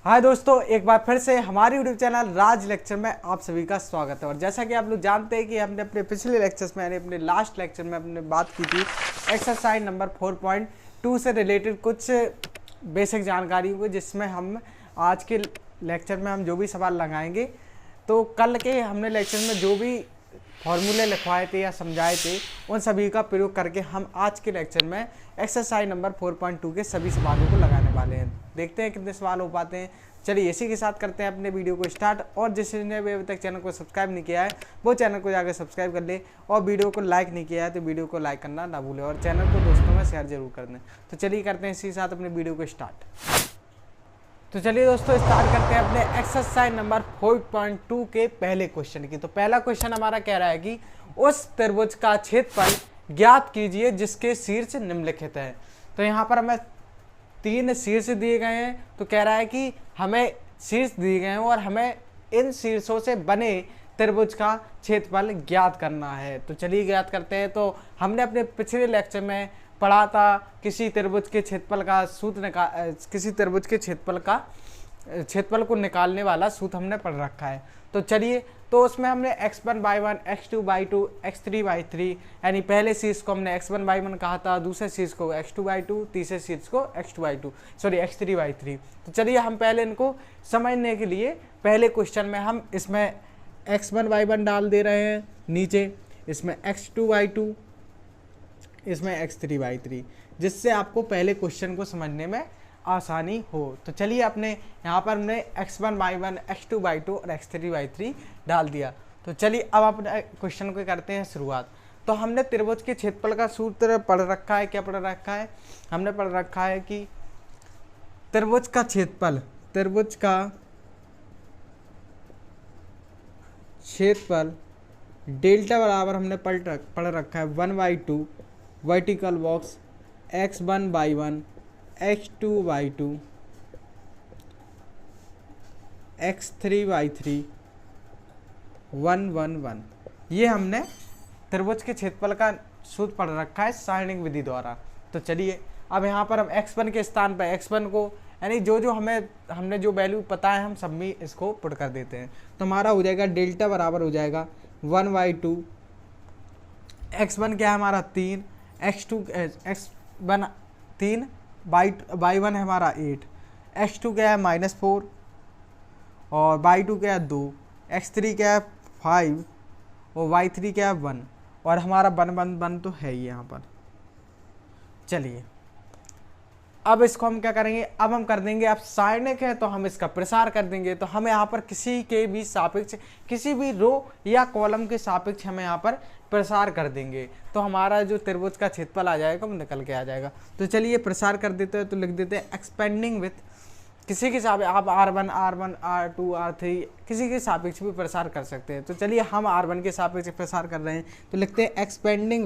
हाय दोस्तों, एक बार फिर से हमारे यूट्यूब चैनल राज लेक्चर में आप सभी का स्वागत है। और जैसा कि आप लोग जानते हैं कि हमने अपने पिछले लेक्चर्स में यानी अपने लास्ट लेक्चर में हमने बात की थी एक्सरसाइज नंबर 4.2 से रिलेटेड कुछ बेसिक जानकारियों को, जिसमें हम आज के लेक्चर में हम जो भी सवाल लगाएंगे तो कल के हमने लेक्चर में जो भी फॉर्मूले लिखवाए थे या समझाए थे उन सभी का प्रयोग करके हम आज के लेक्चर में एक्सरसाइज नंबर 4.2 के सभी सवालों को लगाने वाले हैं। देखते हैं कितने सवाल हो पाते हैं। चलिए इसी के साथ करते हैं अपने वीडियो को स्टार्ट। और जिसने भी अभी तक चैनल को सब्सक्राइब नहीं किया है वो चैनल को जाकर सब्सक्राइब कर ले, और वीडियो को लाइक नहीं किया है तो वीडियो को लाइक करना ना भूलें और चैनल को दोस्तों में शेयर जरूर कर दें। तो चलिए करते हैं इसी के साथ अपने वीडियो को स्टार्ट। तो चलिए दोस्तों स्टार्ट करते हैं अपने एक्सरसाइज नंबर 4.2 के पहले क्वेश्चन की। तो पहला क्वेश्चन हमारा कह रहा है कि उस त्रिभुज का क्षेत्रफल ज्ञात कीजिए जिसके शीर्ष निम्नलिखित है। तो यहाँ पर हमें 3 शीर्ष दिए गए हैं। तो कह रहा है कि हमें शीर्ष दिए गए हैं और हमें इन शीर्षों से बने त्रिभुज का क्षेत्रफल ज्ञात करना है। तो चलिए ज्ञात करते हैं। तो हमने अपने पिछले लेक्चर में पढ़ा था किसी त्रिभुज के क्षेत्रफल का सूत्र किसी त्रिभुज के क्षेत्रफल को निकालने वाला सूत्र हमने पढ़ रखा है। तो चलिए, तो उसमें हमने x1/1, x2/2, x3/3 यानी पहले शीर्ष को हमने x1/1 कहा था, दूसरे शीर्ष को x2/2, तीसरे शीर्ष को x3/3। तो चलिए हम पहले इनको समझने के लिए पहले क्वेश्चन में हम इसमें x1/1 डाल दे रहे हैं नीचे, इसमें x2/2, इसमें x3/3, जिससे आपको पहले क्वेश्चन को समझने में आसानी हो। तो चलिए अपने यहाँ पर हमने x1/1, x2/2 और x3/3 डाल दिया। तो चलिए अब अपने क्वेश्चन को करते हैं शुरुआत। तो हमने त्रिभुज के क्षेत्रफल का सूत्र पढ़ रखा है। क्या पढ़ रखा है? हमने पढ़ रखा है कि त्रिभुज का क्षेत्रफल डेल्टा बराबर हमने पढ़ रखा है 1/2 vertical box x1/1, x2/2, x3/3 1 1 1। ये हमने त्रिभुज के क्षेत्रफल का सूत्र पढ़ रखा है सारणिक विधि द्वारा। तो चलिए अब यहाँ पर हम x1 के स्थान पर x1 को यानी जो हमने जो वैल्यू पता है हम सब में इसको पुट कर देते हैं। तो हमारा हो जाएगा डेल्टा बराबर हो जाएगा 1/2, x1 क्या है हमारा 3, x2 x1 3/1 है हमारा 8, x2 क्या है -4 और y2 क्या है 2, x3 क्या है 5 और y3 क्या है 1 और हमारा 1 तो है ही यहाँ पर। चलिए अब इसको हम क्या करेंगे, अब हम कर देंगे, अब सारणिक है तो हम इसका प्रसार कर देंगे। तो हम यहाँ पर किसी के भी सापेक्ष, किसी भी रो या कॉलम के सापेक्ष हमें यहाँ पर प्रसार कर देंगे तो हमारा जो त्रिभुज का क्षेत्रफल आ जाएगा वो निकल के आ जाएगा। तो चलिए प्रसार कर देते हैं। तो लिख देते हैं एक्सपेंडिंग विथ किसी के सापेक्ष, आप R1, R2, R3 किसी के सापेक्ष भी प्रसार कर सकते हैं। तो चलिए हम R1 के सापेक्ष प्रसार कर रहे हैं तो लिखते हैं एक्सपेंडिंग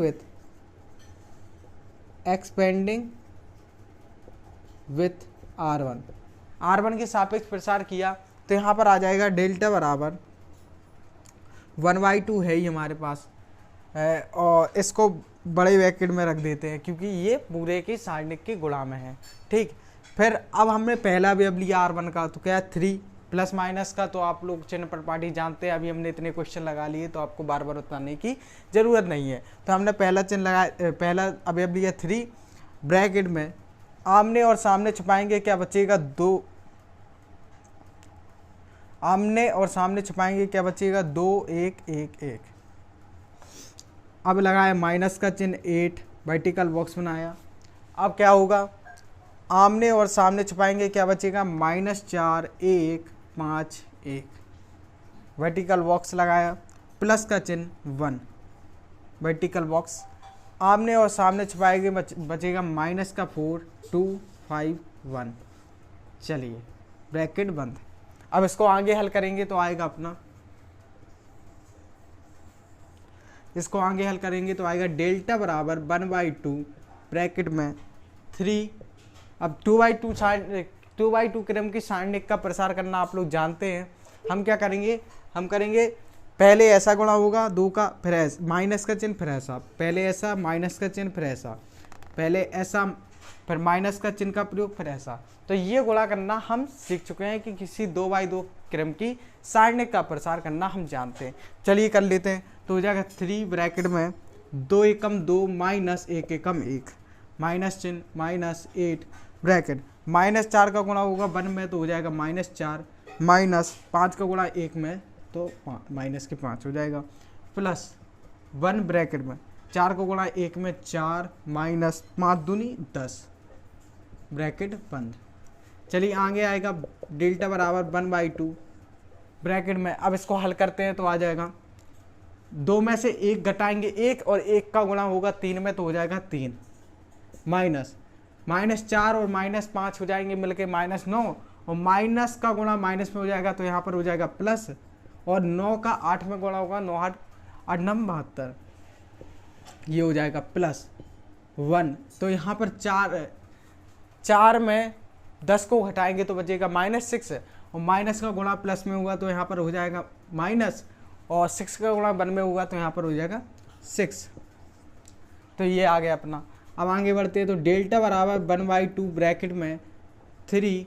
विथ R1 के सापेक्ष प्रसार किया तो यहाँ पर आ जाएगा डेल्टा बराबर 1/2 है ही हमारे पास और इसको बड़े ब्रैकेट में रख देते हैं क्योंकि ये पूरे की सारणिक के गुणा में है। ठीक, फिर अब हमने पहला भी अब लिया R1 का, तो क्या है 3 प्लस माइनस का, तो आप लोग चिन्ह प्रपाटी जानते हैं। अभी हमने इतने क्वेश्चन लगा लिए तो आपको बार बार बताने की ज़रूरत नहीं है। तो हमने पहला चिन्ह लगाया, पहला अभी अब लिया 3 ब्रैकेट में, आमने और सामने छुपाएंगे क्या बचेगा 2, आमने और सामने छुपाएंगे क्या बचेगा 2 1 1 1। अब लगाया माइनस का चिन्ह 8 वर्टिकल बॉक्स बनाया। अब क्या होगा, आमने और सामने छुपाएंगे क्या बचेगा -4 1 5 1 वर्टिकल बॉक्स लगाया, प्लस का चिन्ह 1 वर्टिकल बॉक्स, आमने और सामने छुपाएंगे बचेगा -4 2 5 1। चलिए ब्रैकेट बंद। अब इसको आगे हल करेंगे तो आएगा अपना, इसको आगे हल करेंगे तो आएगा डेल्टा बराबर 1/2 ब्रैकेट में 3। अब 2/2 क्रम की सारणिक का प्रसार करना आप लोग जानते हैं। हम क्या करेंगे, हम करेंगे पहले ऐसा गुणा होगा 2 का, फिर ऐसा माइनस का चिन्ह, फिर ऐसा, पहले ऐसा माइनस का चिन्ह, फिर ऐसा, पहले ऐसा फिर माइनस का चिन्ह का प्रयोग, फिर ऐसा। तो ये गुणा करना हम सीख चुके हैं कि किसी 2x2 क्रम की सारणिक का प्रसार करना हम जानते हैं। चलिए कर लेते हैं। तो हो जाएगा 3 ब्रैकेट में 2 एकम 2 माइनस 1 एकम 1 माइनस चिन्ह माइनस 8 ब्रैकेट -4 का गुणा होगा 1 में तो हो जाएगा -4 माइनस 5 का गुणा 1 में तो माइनस के 5 हो जाएगा प्लस 1 ब्रैकेट में 4 का गुणा 1 में 4 माइनस 5 दूनी 10 ब्रैकेट बंद। चलिए आगे आएगा डेल्टा बराबर 1/2 ब्रैकेट में। अब इसको हल करते हैं तो आ जाएगा 2 में से 1 घटाएंगे 1 और 1 का गुणा होगा 3 में तो हो जाएगा 3 माइनस -4 और -5 हो जाएंगे मिलके -9 और माइनस का गुणा माइनस में हो जाएगा तो यहाँ पर हो जाएगा प्लस और 9 का 8 में गुणा होगा 9 8 8 9 72 ये हो जाएगा प्लस 1। तो यहाँ पर 4 में 10 को घटाएंगे तो बचेगा -6 और माइनस का गुणा प्लस में होगा तो यहाँ पर हो जाएगा माइनस और 6 का गुणा 1 में होगा तो यहाँ पर हो जाएगा 6। तो ये आ गया अपना। अब आगे बढ़ते हैं तो डेल्टा बराबर 1/2 ब्रैकेट में 3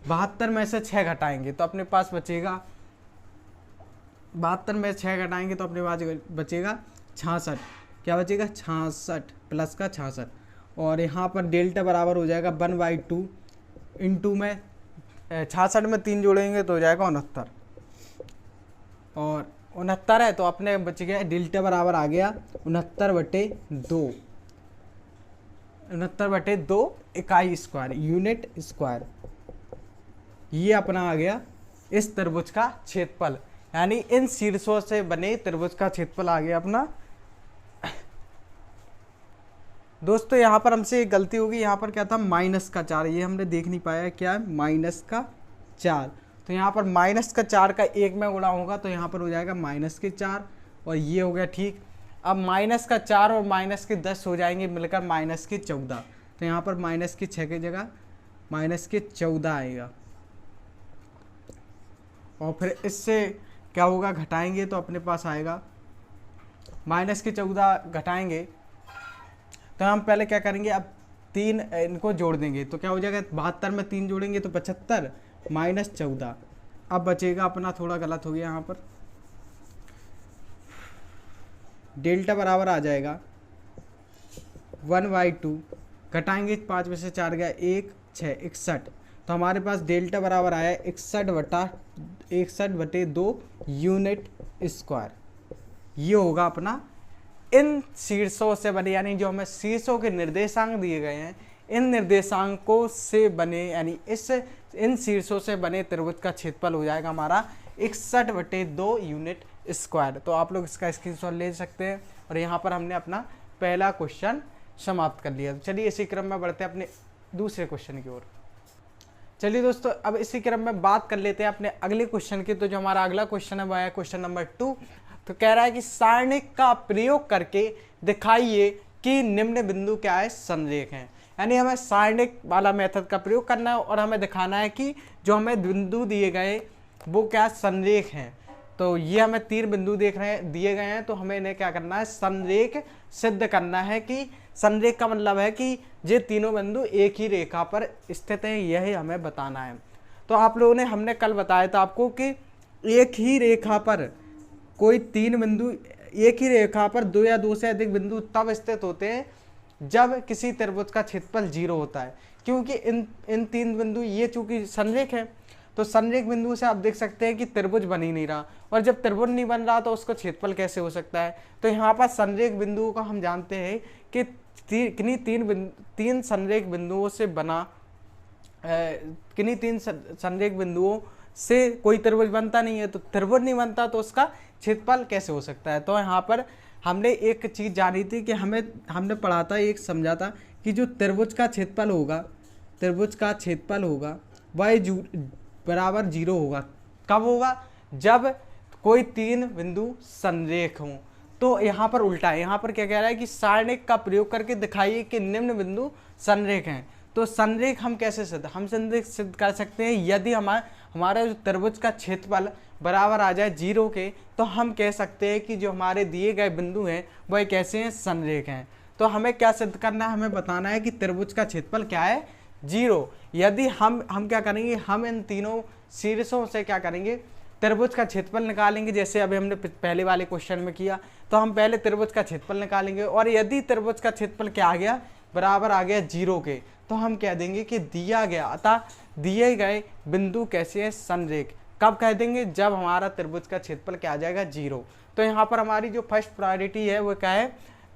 72 में से 6 घटाएंगे तो अपने पास बचेगा 72 में 6 घटाएंगे तो अपने पास बचेगा 66। क्या बचेगा 66 प्लस का 66 और यहाँ पर डेल्टा बराबर हो जाएगा 1/2 इंटू में 66 में 3 जोड़ेंगे तो हो जाएगा 69 और 69 है तो अपने बच गया डेल्टा बराबर आ गया 69/2 69/2 इकाई स्क्वायर यूनिट स्क्वायर। ये अपना आ गया इस त्रिभुज का क्षेत्रफल यानी इन शीर्षों से बने त्रिभुज का क्षेत्रफल आ गया अपना। दोस्तों यहाँ पर हमसे एक गलती होगी, यहाँ पर क्या था -4 ये हमने देख नहीं पाया क्या है -4 तो यहाँ पर -4 का 1 में गुणा होगा तो यहाँ पर हो जाएगा -4 और ये हो गया ठीक। अब -4 और -10 हो जाएंगे मिलकर -14 तो यहाँ पर -6 की जगह -14 आएगा और फिर इससे क्या होगा घटाएंगे तो अपने पास आएगा -14 घटाएंगे तो हम पहले क्या करेंगे अब 3 इनको जोड़ देंगे तो क्या हो जाएगा 72 में 3 जोड़ेंगे तो 75 -14। अब बचेगा अपना थोड़ा गलत हो गया यहाँ पर डेल्टा बराबर आ जाएगा 1/2 घटाएंगे 5 में से 4 गया 1 6 61 तो हमारे पास डेल्टा बराबर आया 61/2 यूनिट स्क्वायर। ये होगा अपना इन शीर्षों से बने यानी जो हमें शीर्षों के निर्देशांक दिए गए हैं इन निर्देशांकों से बने यानी इन शीर्षों से बने त्रिभुज का क्षेत्रफल हो जाएगा हमारा 61/2 यूनिट स्क्वायर। तो आप लोग इसका स्क्रीनशॉट ले सकते हैं और यहाँ पर हमने अपना पहला क्वेश्चन समाप्त कर लिया। तो चलिए इसी क्रम में बढ़ते हैं अपने दूसरे क्वेश्चन की ओर। चलिए दोस्तों अब इसी क्रम में बात कर लेते हैं अपने अगले क्वेश्चन की। तो जो हमारा अगला क्वेश्चन है वो है क्वेश्चन नंबर 2। तो कह रहा है कि सारणिक का प्रयोग करके दिखाइए कि निम्न बिंदु क्या है संरेख हैं। यानी हमें सारणिक वाला मेथड का प्रयोग करना है और हमें दिखाना है कि जो हमें बिंदु दिए गए वो क्या संरेख हैं। तो ये हमें 3 बिंदु दिए गए हैं तो हमें इन्हें क्या करना है संरेख सिद्ध करना है कि संरेख का मतलब है कि ये तीनों बिंदु एक ही रेखा पर स्थित हैं, यही हमें बताना है। तो आप लोगों ने हमने कल बताया था आपको कि एक ही रेखा पर कोई 3 बिंदु एक ही रेखा पर 2 या 2 से अधिक बिंदु तब स्थित होते हैं जब किसी त्रिभुज का क्षेत्रफल 0 होता है, क्योंकि इन 3 बिंदु ये चूंकि संरेख है तो संरेख बिंदु से आप देख सकते हैं कि त्रिभुज बन ही नहीं रहा और जब त्रिभुज नहीं बन रहा तो उसका क्षेत्रफल कैसे हो सकता है। तो यहाँ पर संरेख बिंदुओं का हम जानते हैं कि तीन संरेख बिंदुओं से बना किन्हीं 3 संरेख बिंदुओं से कोई त्रिभुज बनता नहीं है। तो त्रिभुज नहीं बनता तो उसका क्षेत्रफल कैसे हो सकता है। तो यहाँ पर हमने एक चीज़ जानी थी कि हमने पढ़ा था एक समझा था कि जो त्रिभुज का क्षेत्रफल होगा वह बराबर 0 होगा। कब होगा जब कोई 3 बिंदु संरेख हों। तो यहाँ पर उल्टा है, यहाँ पर क्या कह रहा है कि सारणिक का प्रयोग करके दिखाइए कि निम्न बिंदु संरेख हैं। तो संरेख हम कैसे संरेख सिद्ध कर सकते हैं यदि हमारा जो त्रिभुज का क्षेत्रफल बराबर आ जाए 0 के तो हम कह सकते हैं कि जो हमारे दिए गए बिंदु हैं वह कैसे हैं संरेख हैं। तो हमें क्या सिद्ध करना है, हमें बताना है कि त्रिभुज का क्षेत्रफल क्या है, 0। यदि हम क्या करेंगे, हम इन तीनों शीर्षों से क्या करेंगे, त्रिभुज का क्षेत्रफल निकालेंगे। जैसे अभी हमने पहले वाले क्वेश्चन में किया, तो हम पहले त्रिभुज का क्षेत्रफल निकालेंगे और यदि त्रिभुज का क्षेत्रफल क्या आ गया, बराबर आ गया 0 के, तो हम कह देंगे कि दिया गया, अतः दिए गए बिंदु कैसे है, संरेख। कब कह देंगे, जब हमारा त्रिभुज का क्षेत्रफल क्या आ जाएगा, 0। तो यहाँ पर हमारी जो फर्स्ट प्रायोरिटी है वो क्या है,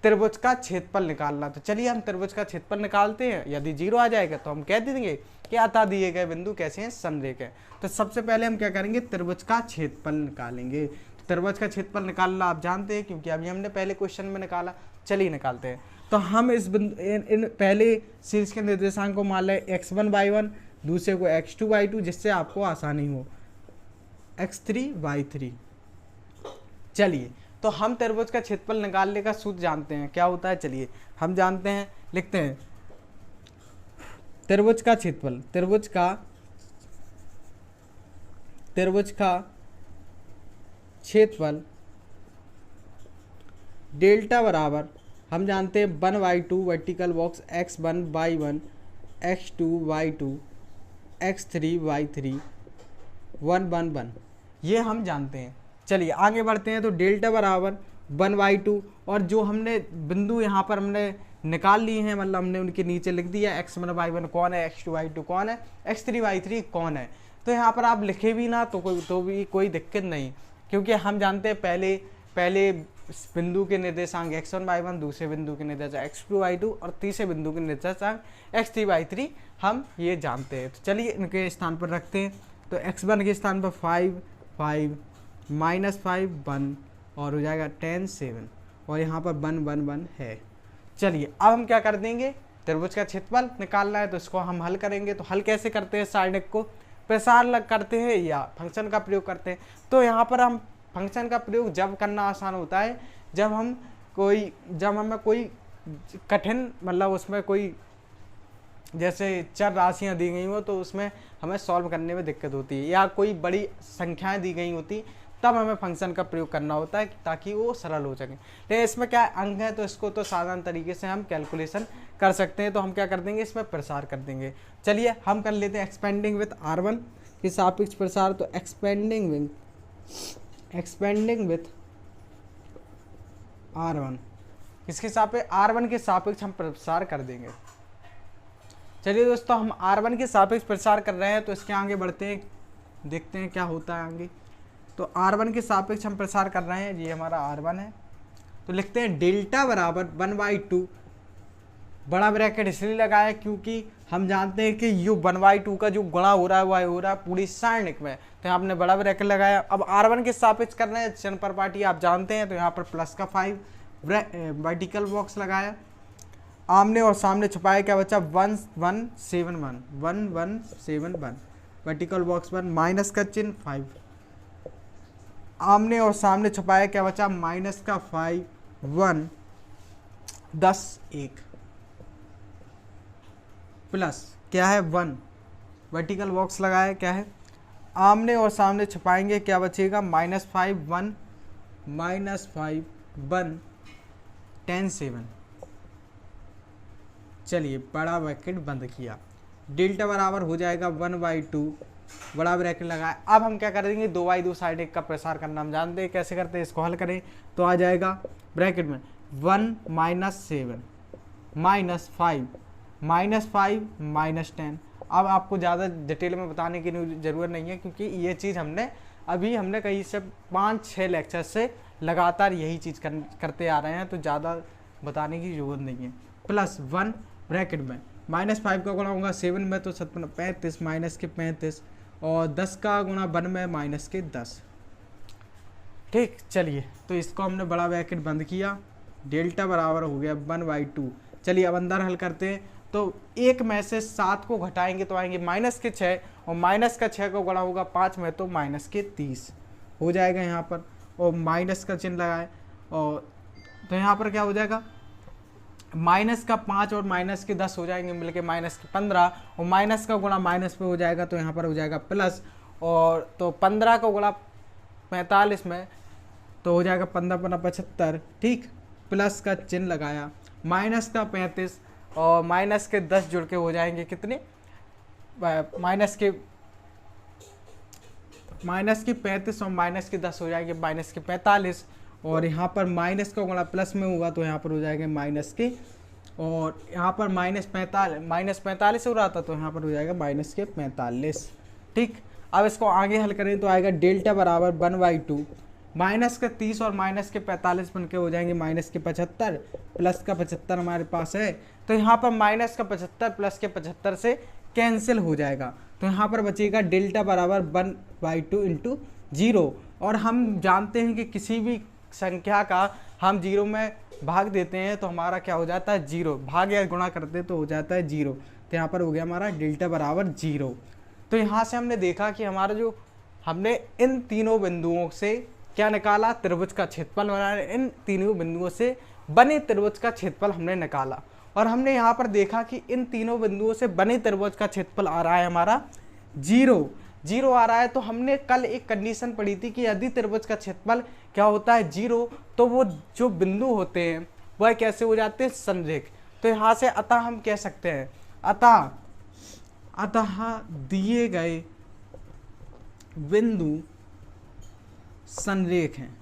त्रिभुज का क्षेत्रफल निकालना। तो चलिए हम त्रिभुज का क्षेत्रफल निकालते हैं। यदि 0 आ जाएगा तो हम कह देंगे कि अतः दिए गए बिंदु कैसे हैं, संरेख है। तो सबसे पहले हम क्या करेंगे, त्रिभुज का क्षेत्रफल निकालेंगे। तो त्रिभुज का क्षेत्रफल निकालना आप जानते हैं, क्योंकि अभी हमने पहले क्वेश्चन में निकाला। चलिए निकालते हैं। तो हम इस बिंदु इन पहले शीर्ष के निर्देशांक को मान लें x1y1, दूसरे को x2y2, जिससे आपको आसानी हो, x3y3। चलिए, तो हम त्रिभुज का क्षेत्रफल निकालने का सूत्र जानते हैं, क्या होता है, चलिए हम जानते हैं, लिखते हैं। त्रिभुज का क्षेत्रफल, त्रिभुज का क्षेत्रफल डेल्टा बराबर, हम जानते हैं 1y2 vertical box x1y1 x2y2 x3y3 1 1 1, ये हम जानते हैं। चलिए आगे बढ़ते हैं। तो डेल्टा बराबर 1/2, और जो हमने बिंदु यहाँ पर हमने निकाल लिए हैं, मतलब हमने उनके नीचे लिख दिया, x1y1 कौन है, x2y2 कौन है, x3y3 कौन है। तो यहाँ पर आप लिखे भी ना तो भी कोई दिक्कत नहीं, क्योंकि हम जानते हैं पहले बिंदु के निर्देशांक x1y1, दूसरे बिंदु के निर्देशांक x2y2 और तीसरे बिंदु के निर्देशांक x3y3 हम ये जानते हैं। तो चलिए इनके स्थान पर रखते हैं। तो x1 के स्थान पर 5 5 -5 1 और हो जाएगा 10 7, और यहाँ पर 1 1 1 है। चलिए अब हम क्या कर देंगे, त्रिभुज का क्षेत्रफल निकालना है तो इसको हम हल करेंगे। तो हल कैसे करते हैं, सारणिक को प्रसार करते हैं या फंक्शन का प्रयोग करते हैं। तो यहाँ पर हम फंक्शन का प्रयोग जब करना आसान होता है, जब हमें कोई कठिन, मतलब उसमें कोई जैसे चर राशियाँ दी गई हो तो उसमें हमें सॉल्व करने में दिक्कत होती है, या कोई बड़ी संख्याएं दी गई होती, तब हमें फंक्शन का प्रयोग करना होता है ताकि वो सरल हो सके। लेकिन इसमें क्या अंक है, तो इसको तो साधारण तरीके से हम कैलकुलेशन कर सकते हैं। तो हम क्या कर देंगे, इसमें प्रसार कर देंगे। चलिए हम कर लेते हैं एक्सपेंडिंग विथ R1 के सापेक्ष प्रसार। तो एक्सपेंडिंग विथ R1, इसके सापेक्ष R1 के सापेक्ष हम प्रसार कर देंगे। चलिए दोस्तों, हम R1 के सापेक्ष प्रसार कर रहे हैं, तो इसके आगे बढ़ते हैं, देखते हैं क्या होता है आगे। तो R1 के सापेक्ष हम प्रसार कर रहे हैं, ये हमारा R1 है। तो लिखते हैं डेल्टा बराबर 1/2, बड़ा ब्रैकेट इसलिए लगाया क्योंकि हम जानते हैं कि यू 1/2 का जो गुणा हो रहा है वह हो रहा है पूरी सारणिक में, तो यहाँ हमने बड़ा ब्रैकेट लगाया। अब R1 के सापेक्ष कर रहे हैं, चिन्ह पर पार्टी आप जानते हैं, तो यहाँ पर प्लस का 5 वर्टिकल बॉक्स लगाया, आमने और सामने छुपाया, क्या बचा 1 1 7 1 1 1 7 1, वर्टिकल बॉक्स पर माइनस का चिन्ह 5, आमने और सामने छुपाया, क्या बचा माइनस का 5 1 10 1, प्लस क्या है 1, वर्टिकल बॉक्स लगाया, क्या है आमने और सामने छुपाएंगे, क्या बचेगा -5 1 -5 1 10 7। चलिए बड़ा ब्रैकेट बंद किया, डेल्टा बराबर हो जाएगा 1/2, बड़ा ब्रैकेट लगाया। अब हम क्या करेंगे, 2/2 साइड का प्रसार करना हम जानते हैं, कैसे करते हैं, इसको हल करें तो आ जाएगा ब्रैकेट में 1 -7 -5 -10। अब आपको ज़्यादा डिटेल में बताने की ज़रूरत नहीं है, क्योंकि ये चीज़ हमने कहीं से 5-6 लेक्चर से लगातार यही चीज़ करते आ रहे हैं, तो ज़्यादा बताने की ज़रूरत नहीं है। प्लस 1 ब्रैकेट में -5 का गुणा होगा 7 में, तो 35 माइनस के 35, और 10 का गुणा 1 में माइनस के 10। ठीक, चलिए तो इसको हमने बड़ा ब्रैकेट बंद किया, डेल्टा बराबर हो गया 1/2। चलिए अब अंदर हल करते हैं। तो 1 में से 7 को घटाएंगे तो आएंगे -6, और माइनस का 6 का गुणा होगा 5 में, तो -30 हो जाएगा यहाँ पर, और माइनस का चिन्ह लगाए, और तो यहाँ पर क्या हो जाएगा, माइनस का 5 और माइनस के 10 हो जाएंगे मिलके -15, और माइनस का गुणा माइनस पे हो जाएगा, तो यहाँ पर हो जाएगा प्लस, और तो 15 का गुणा 45 में, तो हो जाएगा 15 × 75। ठीक, प्लस का चिन्ह लगाया, माइनस का 35 और माइनस के 10 जुड़ के हो जाएंगे कितने, माइनस के 35 और माइनस के 10 हो जाएंगे माइनस के 45, और यहाँ पर माइनस का गुणा प्लस में होगा तो यहाँ पर हो जाएगा माइनस के, और यहाँ पर माइनस 45 हो रहा था तो यहाँ पर हो जाएगा माइनस के 45। ठीक, अब इसको आगे हल करें तो आएगा डेल्टा बराबर 1/2 माइनस के 30 और माइनस के 45 बन के हो जाएंगे माइनस के 75, प्लस का 75 हमारे पास है तो यहाँ पर माइनस का 75 प्लस के 75 से कैंसिल हो जाएगा, तो यहाँ पर बचेगा डेल्टा बराबर 1/2 इंटू 0। और हम जानते हैं कि किसी भी संख्या का हम 0 में भाग देते हैं तो हमारा क्या हो जाता है 0, भाग या गुणा करते हैं तो हो जाता है 0, तो यहाँ पर हो गया हमारा डेल्टा बराबर 0। तो यहाँ से हमने देखा कि हमारा जो हमने इन तीनों बिंदुओं से क्या निकाला, त्रिभुज का क्षेत्रफल बनाया, इन तीनों बिंदुओं से बने त्रिभुज का क्षेत्रफल हमने निकाला, और हमने यहाँ पर देखा कि इन तीनों बिंदुओं से बने त्रिभुज का क्षेत्रफल आ रहा है हमारा 0 आ रहा है। तो हमने कल एक कंडीशन पढ़ी थी कि यदि त्रिभुज का क्षेत्रफल क्या होता है 0, तो वो जो बिंदु होते हैं वह कैसे हो जाते हैं, संरेख। तो यहाँ से अतः हम कह सकते हैं अतः दिए गए बिंदु संरेख हैं,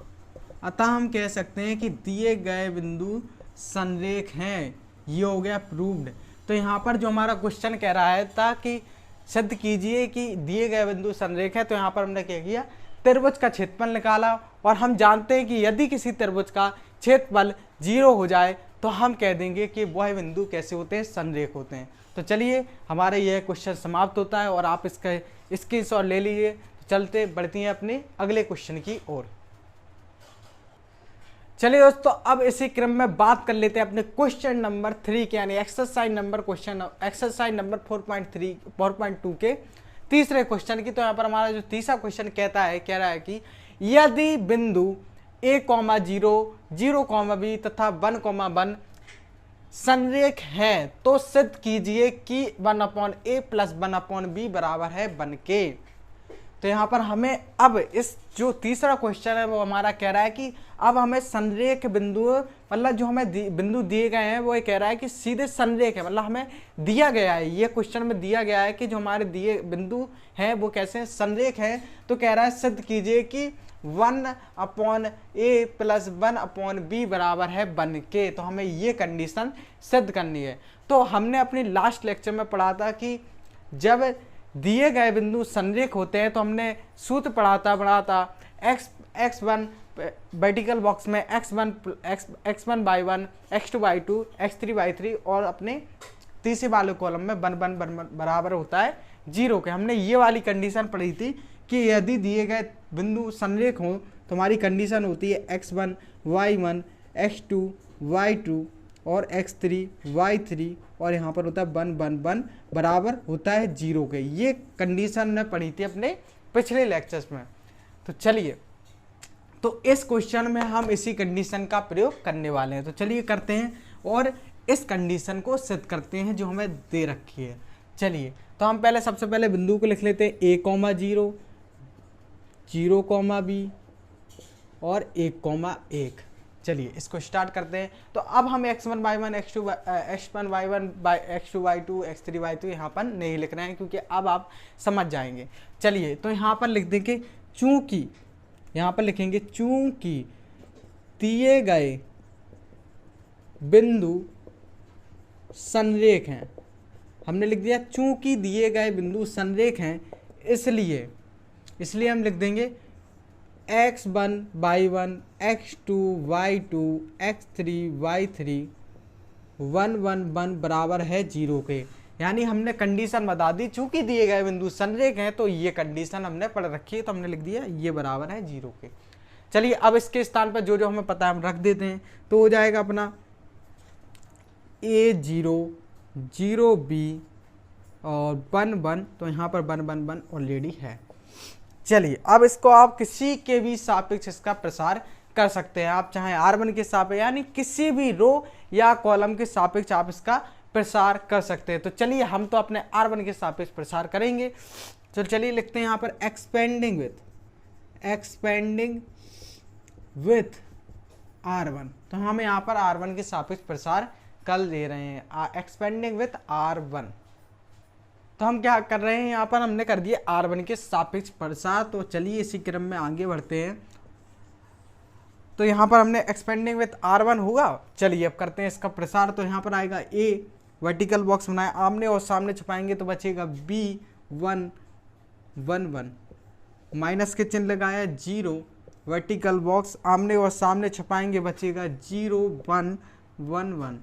अतः हम कह सकते हैं कि दिए गए बिंदु संरेख हैं, ये हो गया प्रूव्ड। तो यहाँ पर जो हमारा क्वेश्चन कह रहा है था कि सिद्ध कीजिए कि दिए गए बिंदु संरेख है, तो यहाँ पर हमने क्या किया, त्रिभुज का क्षेत्रफल निकाला, और हम जानते हैं कि यदि किसी त्रिभुज का क्षेत्रफल 0 हो जाए तो हम कह देंगे कि वह बिंदु कैसे होते हैं, संरेख होते हैं। तो चलिए हमारा यह क्वेश्चन समाप्त होता है और आप इसका स्क्रीनशॉट ले लीजिए। चलते बढ़ती हैं अपने अगले क्वेश्चन की ओर। चलिए दोस्तों, अब इसी क्रम में बात कर लेते हैं अपने क्वेश्चन नंबर 3 के, यानी एक्सरसाइज नंबर 4.2 के तीसरे क्वेश्चन की। तो यहाँ पर हमारा जो तीसरा क्वेश्चन कह रहा है कि यदि बिंदु a, 0, 0, b तथा 1, 1 संरेख है तो सिद्ध कीजिए कि 1/a प्लस 1/b बराबर है 1 के। तो यहाँ पर हमें अब इस जो तीसरा क्वेश्चन है वो हमारा कह रहा है कि अब हमें संरेख बिंदु, मतलब जो हमें बिंदु दिए गए हैं वो ये कह रहा है कि सीधे संरेख है, मतलब हमें दिया गया है, ये क्वेश्चन में दिया गया है कि जो हमारे दिए बिंदु हैं वो कैसे हैं, संरेख हैं। तो कह रहा है सिद्ध कीजिए कि 1/a प्लस 1/b बराबर है 1 के। तो हमें ये कंडीशन सिद्ध करनी है। तो हमने अपनी लास्ट लेक्चर में पढ़ा था कि जब दिए गए बिंदु संरेख होते हैं तो हमने सूत्र पढ़ा था x1 वर्टिकल बॉक्स में x1/1, x2/2, x3/3 और अपने तीसरे वाले कॉलम में 1 बराबर होता है 0 के। हमने ये वाली कंडीशन पढ़ी थी कि यदि दिए गए बिंदु संरेख हों तो हमारी कंडीशन होती है x1 y1, x2 y2 और x3 y3, और यहाँ पर होता है 1 बराबर होता है 0 के। ये कंडीशन ने पढ़ी थी अपने पिछले लेक्चर्स में। तो चलिए, तो इस क्वेश्चन में हम इसी कंडीशन का प्रयोग करने वाले हैं। तो चलिए करते हैं और इस कंडीशन को सिद्ध करते हैं जो हमें दे रखी है। चलिए, तो हम पहले सबसे पहले बिंदु को लिख लेते हैं a, 0, 0, b और 1, 1। चलिए इसको स्टार्ट करते हैं। तो अब हम x1y1, x1y1, x2y2, x3y2 यहाँ पर नहीं लिख रहे हैं क्योंकि अब आप समझ जाएंगे। चलिए, तो यहाँ पर लिख देंगे चूंकि, यहाँ पर लिखेंगे चूंकि दिए गए बिंदु संरेख हैं। हमने लिख दिया चूंकि दिए गए बिंदु संरेख हैं, इसलिए हम लिख देंगे x1 y1, x2 y2, x3 y3, 1 बराबर है 0 के। यानी हमने कंडीशन बता दी, चूंकि दिए गए बिंदु संरेख हैं तो ये कंडीशन हमने पढ़ रखी है, तो हमने लिख दिया ये बराबर है 0 के। चलिए, अब इसके स्थान पर जो जो हमें पता है हम रख देते हैं। तो हो जाएगा अपना a 0, 0b और 1 1, तो यहाँ पर 1 ऑलरेडी है। चलिए, अब इसको आप किसी के भी सापेक्ष इसका प्रसार कर सकते हैं। आप चाहे R1 के सापेक्ष, यानी किसी भी रो या कॉलम के सापेक्ष आप इसका प्रसार कर सकते हैं। तो चलिए, हम तो अपने R1 के सापेक्ष प्रसार करेंगे। तो चलिए लिखते हैं यहाँ पर एक्सपेंडिंग विथ R1। तो हम यहाँ पर R1 के सापेक्ष प्रसार कर ले रहे हैं, एक्सपेंडिंग विथ R1। तो हम क्या कर रहे हैं, यहाँ पर हमने कर दिया R1 के सापेक्ष प्रसार। तो चलिए इसी क्रम में आगे बढ़ते हैं। तो यहाँ पर हमने एक्सपेंडिंग विथ R1 होगा, चलिए अब करते हैं इसका प्रसार। तो यहाँ पर आएगा A, वर्टिकल बॉक्स बनाया, आमने और सामने छुपाएंगे तो बचेगा B1 1 1, माइनस के चिन्ह लगाया 0, वर्टिकल बॉक्स आमने और सामने छुपाएंगे बचेगा 0 1 1 1,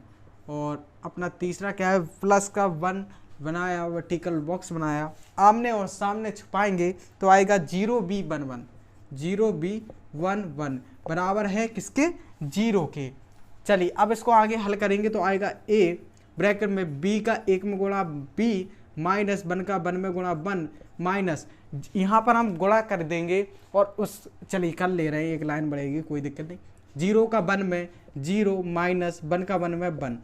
और अपना तीसरा क्या है, प्लस का 1 बनाया, वर्टिकल बॉक्स बनाया, आमने और सामने छुपाएंगे तो आएगा 0B11, 0B11 बराबर है किसके, 0 के। चलिए अब इसको आगे हल करेंगे तो आएगा A ब्रैकेट में B का 1 में गुणा B माइनस 1 का 1 में गुणा 1 माइनस, यहाँ पर हम गुणा कर देंगे और उस, चलिए कर ले रहे हैं, एक लाइन बढ़ेगी कोई दिक्कत नहीं, 0 का 1 में 0 माइनस 1 का 1 में 1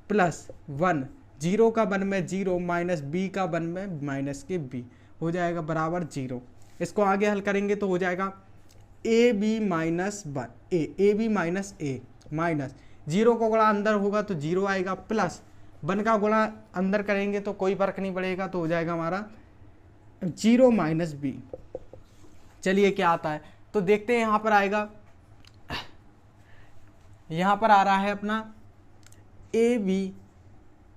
प्लस 1, 0 का 1 में 0 माइनस B का 1 में माइनस के B हो जाएगा बराबर 0। इसको आगे हल करेंगे तो हो जाएगा AB minus 1 AB minus A minus 0 का गुणा अंदर होगा तो 0 आएगा, प्लस 1 का गुणा अंदर करेंगे तो कोई फर्क नहीं पड़ेगा, तो हो जाएगा हमारा 0 माइनस B। चलिए क्या आता है तो देखते हैं, यहाँ पर आएगा, यहाँ पर आ रहा है अपना AB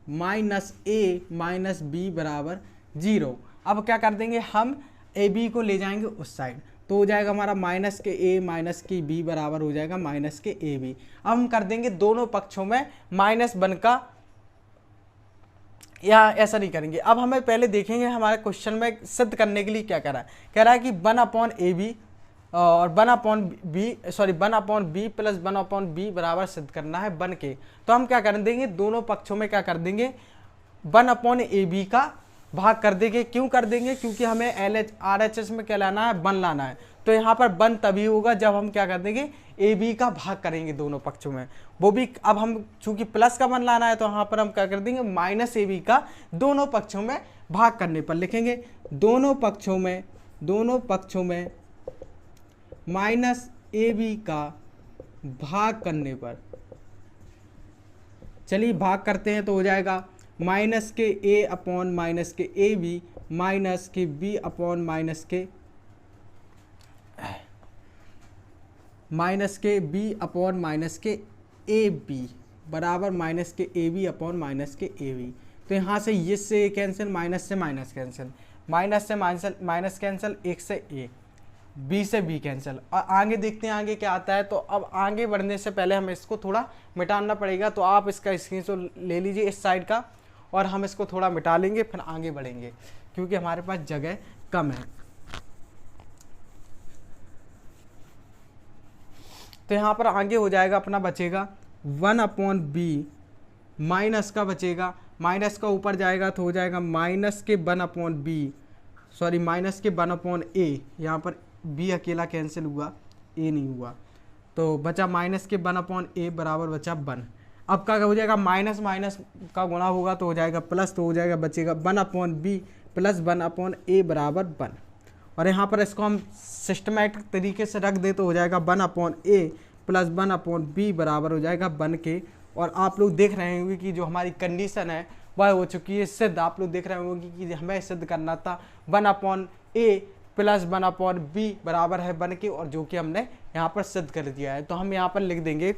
minus A minus B बराबर 0। अब क्या कर देंगे, हम AB को ले जाएंगे उस साइड, तो हो जाएगा हमारा माइनस के A माइनस की B बराबर हो जाएगा माइनस के AB। अब हम कर देंगे दोनों पक्षों में -1 का, या ऐसा नहीं करेंगे, अब हमें पहले देखेंगे हमारे क्वेश्चन में सिद्ध करने के लिए क्या कह रहा है कि 1/AB और 1/B प्लस 1/B बराबर सिद्ध करना है 1 के। तो हम क्या कर देंगे, दोनों पक्षों में क्या कर देंगे, 1/AB का भाग कर देंगे। क्यों कर देंगे, क्योंकि हमें RHS में क्या लाना है, 1 लाना है। तो यहाँ पर 1 तभी होगा जब हम क्या कर देंगे, AB का भाग करेंगे दोनों पक्षों में, वो भी अब हम चूंकि प्लस का 1 लाना है तो यहाँ पर हम क्या कर देंगे, माइनस AB का दोनों पक्षों में भाग करने पर लिखेंगे, दोनों पक्षों में माइनस AB का भाग करने पर। चलिए भाग करते हैं तो हो जाएगा माइनस के A अपॉन माइनस के AB माइनस के B अपॉन माइनस के B अपॉन माइनस के AB बराबर माइनस के AB अपॉन माइनस के AB। तो यहाँ से ये से कैंसिल, माइनस से माइनस कैंसिल, माइनस से माइनस कैंसिल, 1 से A, B से B कैंसिल। और आगे देखते हैं आगे क्या आता है। तो अब आगे बढ़ने से पहले हमें इसको थोड़ा मिटाना पड़ेगा, तो आप इसका स्क्रीनशॉट ले लीजिए इस साइड का, और हम इसको थोड़ा मिटा लेंगे फिर आगे बढ़ेंगे क्योंकि हमारे पास जगह कम है। तो यहाँ पर आगे हो जाएगा अपना, बचेगा 1/B माइनस का बचेगा, माइनस का ऊपर जाएगा तो हो जाएगा माइनस के 1/B, सॉरी माइनस के 1/A, यहाँ पर B अकेला कैंसिल हुआ, A नहीं हुआ, तो बचा माइनस के 1/A बराबर बचा 1। अब क्या हो जाएगा, माइनस माइनस का गुणा होगा तो हो जाएगा प्लस, तो हो जाएगा बचेगा 1/B प्लस 1/A बराबर 1। और यहाँ पर इसको हम सिस्टमैटिक तरीके से रख दे तो हो जाएगा 1/A प्लस 1/B बराबर हो जाएगा 1 के। और आप लोग देख रहे होंगे कि जो हमारी कंडीशन है वह हो चुकी है सिद्ध। आप लोग देख रहे होंगे कि हमें सिद्ध करना था 1/A प्लस 1/B बराबर है 1 के, और जो कि हमने यहाँ पर सिद्ध कर दिया है। तो हम यहाँ पर लिख देंगे,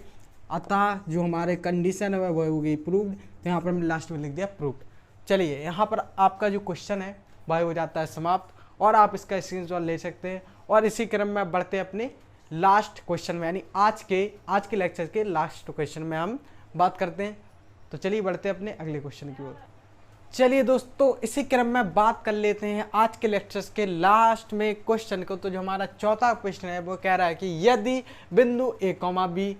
अतः जो हमारे कंडीशन है वह हो गई प्रूव्ड, तो यहाँ पर हमने लास्ट में लिख दिया प्रूव्ड। चलिए यहाँ पर आपका जो क्वेश्चन है वह हो जाता है समाप्त, और आप इसका स्क्रीनशॉट ले सकते हैं। और इसी क्रम में बढ़ते हैं अपने लास्ट क्वेश्चन में, यानी आज के लेक्चर के लास्ट क्वेश्चन में हम बात करते हैं। तो चलिए बढ़ते हैं अपने अगले क्वेश्चन की ओर। चलिए दोस्तों इसी क्रम में बात कर लेते हैं आज के लेक्चर्स के लास्ट में क्वेश्चन को। तो जो हमारा चौथा क्वेश्चन है वो कह रहा है कि यदि बिंदु A, B,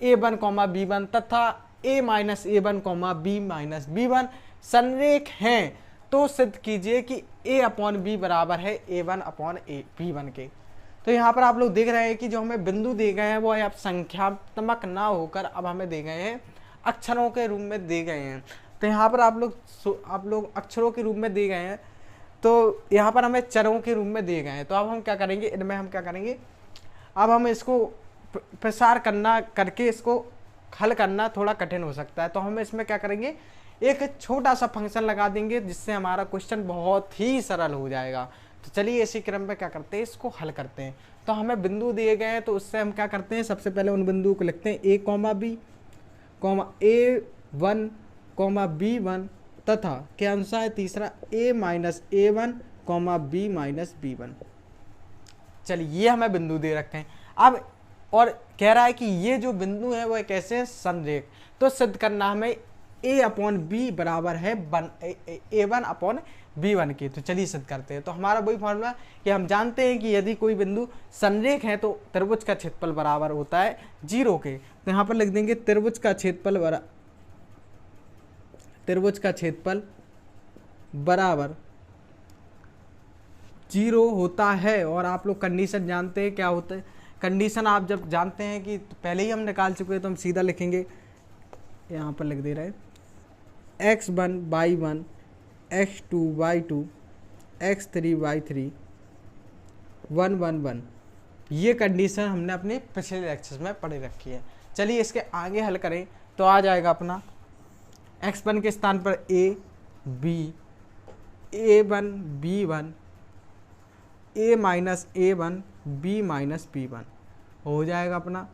A1, B1 तथा A-A1, B-B1 संरेख हैं तो सिद्ध कीजिए कि A/B बराबर है A1/B1 के। तो यहाँ पर आप लोग देख रहे हैं कि जो हमें बिंदु दिए गए हैं वो अब संख्यात्मक ना होकर अब हमें दे गए हैं अक्षरों के रूप में दे गए हैं। तो यहाँ पर आप लोग अक्षरों के रूप में दिए गए हैं, तो यहाँ पर हमें चरों के रूप में दिए गए हैं। तो अब हम क्या करेंगे, इनमें हम क्या करेंगे, अब हम इसको प्रसार करके इसको हल करना थोड़ा कठिन हो सकता है। तो हम इसमें क्या करेंगे, एक छोटा सा फंक्शन लगा देंगे जिससे हमारा क्वेश्चन बहुत ही सरल हो जाएगा। तो चलिए इसी क्रम में क्या करते हैं, इसको हल करते हैं। तो हमें बिंदु दिए गए हैं, तो उससे हम क्या करते हैं, सबसे पहले उन बिंदुओं को लिखते हैं a comma b comma a1 comma b1 तथा क्या अनुसार है तीसरा a minus a1 comma b minus b1। चलिए ये हमें बिंदु दे रखे हैं। अब और कह रहा है कि ये जो बिंदु है वो कैसे है, संरेख। तो सिद्ध करना हमें a अपॉन बी बराबर है a1 अपॉन b1 के। तो चलिए सिद्ध करते हैं। तो हमारा वही फॉर्मूला कि हम जानते हैं कि यदि कोई बिंदु संरेख है तो त्रिभुज का क्षेत्रफल बराबर होता है 0 के। तो यहाँ पर लिख देंगे त्रिभुज का क्षेत्रफल बराबर 0 होता है। और आप लोग कंडीशन जानते हैं क्या होता है, कंडीशन आप जब जानते हैं कि पहले ही हम निकाल चुके हैं, तो हम सीधा लिखेंगे, यहाँ पर लिख दे रहे हैं x1 y1 x2 y2 x3 y3 1 1 1। ये कंडीशन हमने अपने पिछले लेक्चर्स में पढ़े रखी है। चलिए इसके आगे हल करें तो आ जाएगा अपना x1 के स्थान पर a b a1 b1 a minus a1 b minus b1 हो जाएगा अपना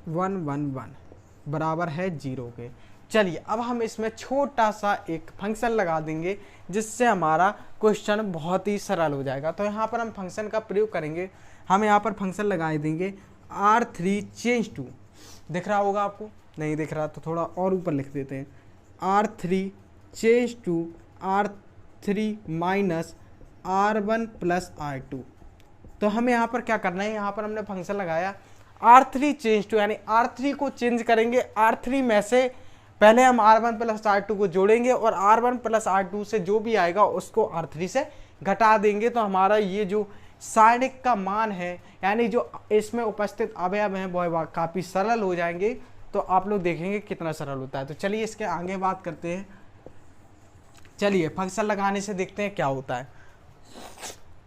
1 1 1 बराबर है 0 के। चलिए अब हम इसमें छोटा सा एक फंक्शन लगा देंगे जिससे हमारा क्वेश्चन बहुत ही सरल हो जाएगा। तो यहाँ पर हम फंक्शन का प्रयोग करेंगे। हम यहाँ पर फंक्शन लगा देंगे r3 चेंज टू, दिख रहा होगा आपको, नहीं दिख रहा तो थोड़ा और ऊपर लिख देते हैं, r3 change to r3 minus r1 plus r2। तो हमें यहाँ पर क्या करना है, यहाँ पर हमने फंक्शन लगाया r3 चेंज टू, यानी r3 को चेंज करेंगे। r3 में से पहले हम r1 प्लस r2 को जोड़ेंगे और r1 प्लस r2 से जो भी आएगा उसको r3 से घटा देंगे। तो हमारा ये जो सारणिक का मान है, यानी जो इसमें उपस्थित अवयव हैं, वो काफ़ी सरल हो जाएंगे। तो आप लोग देखेंगे कितना सरल होता है। तो चलिए इसके आगे बात करते हैं। चलिए फंक्शन लगाने से देखते हैं क्या होता है।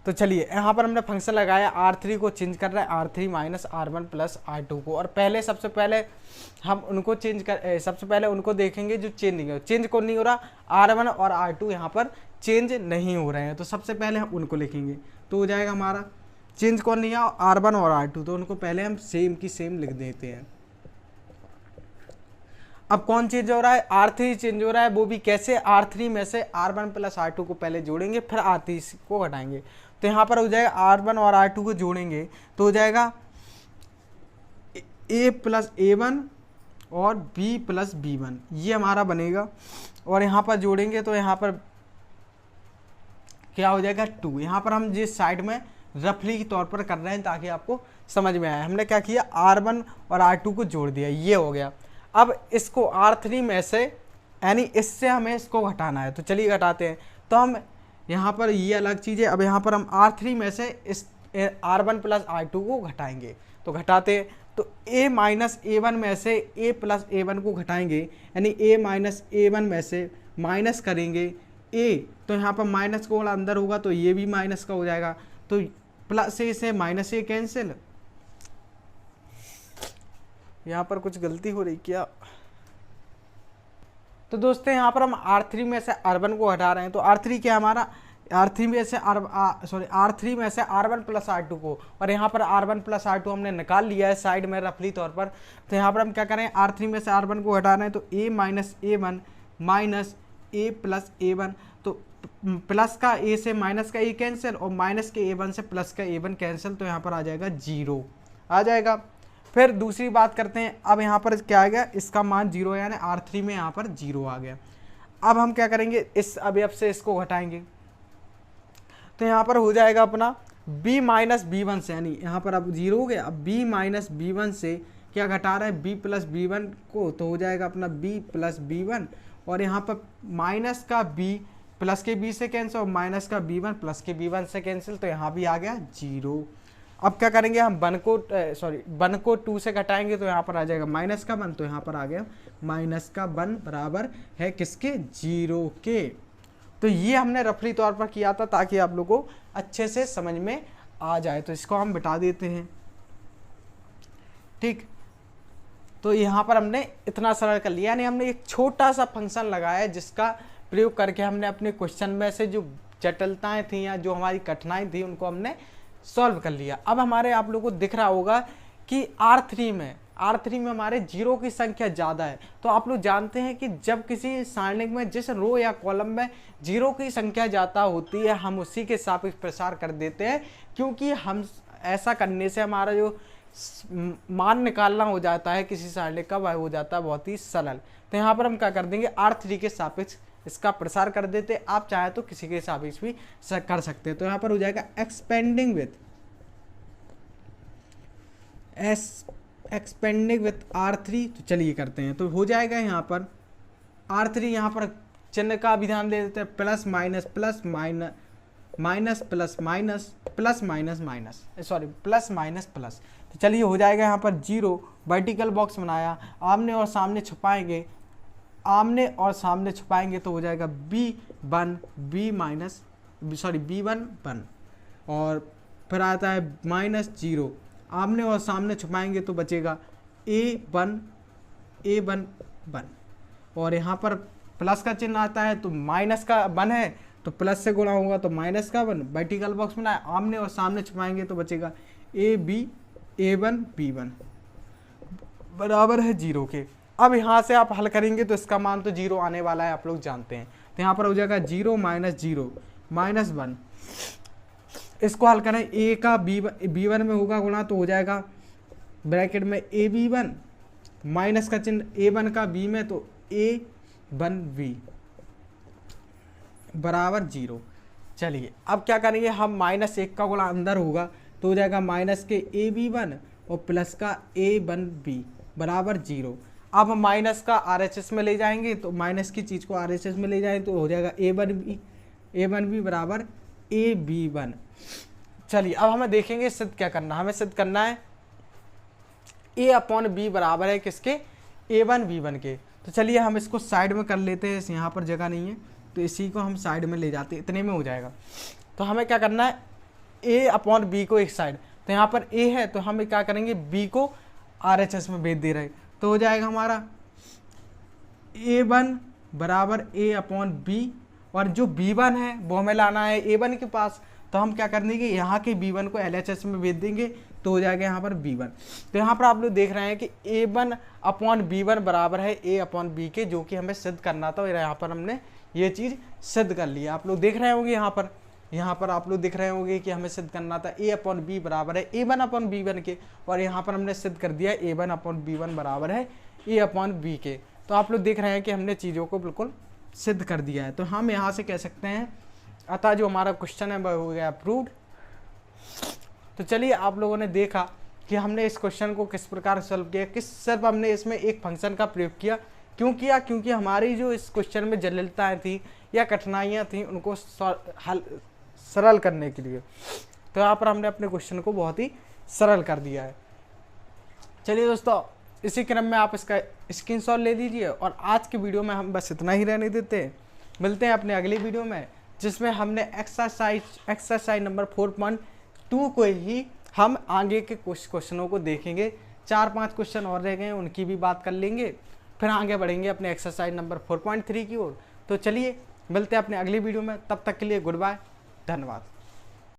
तो चलिए यहाँ पर हमने फंक्शन लगाया, r3 को चेंज कर रहा है r3 minus r1 plus r2 को। और सबसे पहले हम उनको सबसे पहले उनको देखेंगे जो चेंज नहीं हो, चेंज कौन नहीं हो रहा, r1 और r2 यहाँ पर चेंज नहीं हो रहे हैं। तो सबसे पहले हम उनको लिखेंगे, तो हो जाएगा हमारा चेंज कौन नहीं है, r1 और r2। तो उनको पहले हम सेम की सेम लिख देते हैं। अब कौन चेंज हो रहा है, r3 चेंज हो रहा है, वो भी कैसे, r3 में से r1 प्लस r2 को पहले जोड़ेंगे फिर r3 को घटाएंगे। तो यहाँ पर हो जाएगा r1 और r2 को जोड़ेंगे तो हो जाएगा a प्लस a1 और b प्लस b1, ये हमारा बनेगा। और यहाँ पर जोड़ेंगे तो यहाँ पर क्या हो जाएगा 2। यहाँ पर हम जिस साइड में रफली के तौर पर कर रहे हैं ताकि आपको समझ में आए, हमने क्या किया, r1 और r2 को जोड़ दिया, ये हो गया। अब इसको r3 में से, यानी इससे हमें इसको घटाना है। तो चलिए घटाते हैं। तो हम यहाँ पर ये अलग चीज़ है। अब यहाँ पर हम r3 में से इस r1 प्लस r2 को घटाएंगे। तो घटाते हैं तो a माइनस a1 में से a प्लस a1 को घटाएंगे, यानी a माइनस a1 में से माइनस करेंगे a। तो यहाँ पर माइनस को वाला अंदर होगा तो ये भी माइनस का हो जाएगा। तो प्लस a से माइनस a कैंसिल। यहाँ पर कुछ गलती हो रही क्या। तो दोस्तों यहाँ पर हम r3 में से r1 को हटा रहे हैं। तो r3 क्या हमारा, r3 में से r3 में से r1 प्लस r2 को, और यहाँ पर r1 प्लस r2 हमने निकाल लिया है साइड में रफली तौर पर। तो यहाँ पर हम क्या करें, r3 में से r1 को हटा रहे हैं। तो a minus a1 minus a plus a1, तो प्लस का a से माइनस का a कैंसिल और माइनस के a1 से प्लस का a1 कैंसिल। तो यहाँ पर आ जाएगा 0 आ जाएगा। फिर दूसरी बात करते हैं। अब यहाँ पर क्या आ गया, इसका मान 0 यानी r3 में यहाँ पर 0 आ गया। अब हम क्या करेंगे, इस अवयव से इसको घटाएंगे। तो यहाँ पर हो जाएगा अपना b माइनस b1 से, यानी यहाँ पर अब 0 हो गया। अब b माइनस b1 से क्या घटा रहा है, b प्लस b1 को, तो हो जाएगा अपना b प्लस b1। और यहाँ पर माइनस का b प्लस के b से कैंसिल और माइनस का b1 प्लस के b1 से कैंसिल। तो यहाँ भी आ गया 0। अब क्या करेंगे, हम 1 को 2 से घटाएंगे तो यहाँ पर आ जाएगा माइनस का 1। तो यहाँ पर आ गया माइनस का 1 बराबर है किसके, 0 के। तो ये हमने रफली तौर पर किया था ताकि आप लोगों को अच्छे से समझ में आ जाए। तो इसको हम बिठा देते हैं, ठीक। तो यहाँ पर हमने इतना सरल कर लिया, यानी हमने एक छोटा सा फंक्शन लगाया है जिसका प्रयोग करके हमने अपने क्वेश्चन में से जो जटिलताएं थी या जो हमारी कठिनाई थी उनको हमने सॉल्व कर लिया। अब हमारे आप लोगों को दिख रहा होगा कि R3 में हमारे जीरो की संख्या ज़्यादा है। तो आप लोग जानते हैं कि जब किसी सारणी में जिस रो या कॉलम में जीरो की संख्या ज़्यादा होती है हम उसी के सापेक्ष प्रसार कर देते हैं, क्योंकि हम ऐसा करने से हमारा जो मान निकालना हो जाता है किसी सारणी का वह हो जाता है बहुत ही सरल। तो यहाँ पर हम क्या कर देंगे, R3 के सापेक्ष इसका प्रसार कर देते। आप चाहे तो किसी के सापेक्ष भी कर सकते हैं। तो यहाँ पर हो जाएगा एक्सपेंडिंग विथ R3। तो चलिए करते हैं। तो हो जाएगा यहाँ पर R3, यहाँ पर चिन्ह का भी ध्यान दे देते हैं, plus minus plus minus minus plus minus plus minus minus sorry plus minus plus. तो चलिए हो जाएगा यहाँ पर 0, वर्टिकल बॉक्स बनाया, आमने और सामने छुपाएंगे, तो हो जाएगा B1 1 और फिर आता है -0, आमने और सामने छुपाएंगे तो बचेगा A1 1 और यहाँ पर प्लस का चिन्ह आता है तो माइनस का 1 है तो प्लस से गुणा होगा तो माइनस का 1। वर्टिकल बॉक्स में आमने और सामने छुपाएंगे तो बचेगा A1 B1 बराबर है 0 के। अब यहाँ से आप हल करेंगे तो इसका मान तो 0 आने वाला है, आप लोग जानते हैं। तो यहाँ पर हो जाएगा 0 -1। इसको हल करें, A का B1 में होगा गुणा तो हो जाएगा ब्रैकेट में AB1 माइनस का चिन्ह A1 का B में तो A1B बराबर 0। चलिए अब क्या करेंगे हम, -1 का गुणा अंदर होगा तो हो जाएगा माइनस के AB1 और प्लस का A1B बराबर 0। अब हम माइनस का RHS में ले जाएंगे तो माइनस की चीज़ को RHS में ले जाएंगे तो हो जाएगा A1B बराबर AB1। चलिए अब हमें देखेंगे सिद्ध क्या करना, हमें सिद्ध करना है A/B बराबर है किसके, A1 B1 के। तो चलिए हम इसको साइड में कर लेते हैं, यहाँ पर जगह नहीं है तो इसी को हम साइड में ले जाते हैं, इतने में हो जाएगा। तो हमें क्या करना है, A/B को एक साइड, तो यहाँ पर A है तो हम क्या करेंगे B को RHS में भेज दे रहे, तो हो जाएगा हमारा A1 बराबर A/B और जो B1 है वो हमें लाना है A1 के पास, तो हम क्या कर देंगे यहाँ के B1 को LHS में भेज देंगे तो हो जाएगा यहाँ पर B1। तो यहाँ पर आप लोग देख रहे हैं कि A1/B1 बराबर है A/B के, जो कि हमें सिद्ध करना था और यहाँ पर हमने ये चीज़ सिद्ध कर ली। आप लोग देख रहे होंगे यहाँ पर आप लोग देख रहे होंगे कि हमें सिद्ध करना था A/B बराबर है A1/B1 के, और यहाँ पर हमने सिद्ध कर दिया A1/B1 बराबर है A/B के। तो आप लोग देख रहे हैं कि हमने चीज़ों को बिल्कुल सिद्ध कर दिया है। तो हम यहाँ से कह सकते हैं अतः जो हमारा क्वेश्चन है वह हो गया अप्रूव्ड। तो चलिए आप लोगों ने देखा कि हमने इस क्वेश्चन को किस प्रकार सॉल्व किया, सिर्फ हमने इसमें एक फंक्शन का प्रयोग किया। क्यों किया, क्योंकि हमारी जो इस क्वेश्चन में जटिलताएं थी या कठिनाइयाँ थी उनको सरल करने के लिए। तो यहाँ पर हमने अपने क्वेश्चन को बहुत ही सरल कर दिया है। चलिए दोस्तों, इसी क्रम में आप इसका स्क्रीनशॉट ले लीजिए और आज की वीडियो में हम बस इतना ही रहने देते हैं। मिलते हैं अपने अगली वीडियो में, जिसमें हमने एक्सरसाइज नंबर 4.2 को ही हम आगे के कुछ क्वेश्चनों को देखेंगे। 4-5 क्वेश्चन और रह गए हैं, उनकी भी बात कर लेंगे, फिर आगे बढ़ेंगे अपने एक्सरसाइज नंबर 4.3 की ओर। तो चलिए मिलते हैं अपने अगली वीडियो में, तब तक के लिए गुड बाय, धन्यवाद।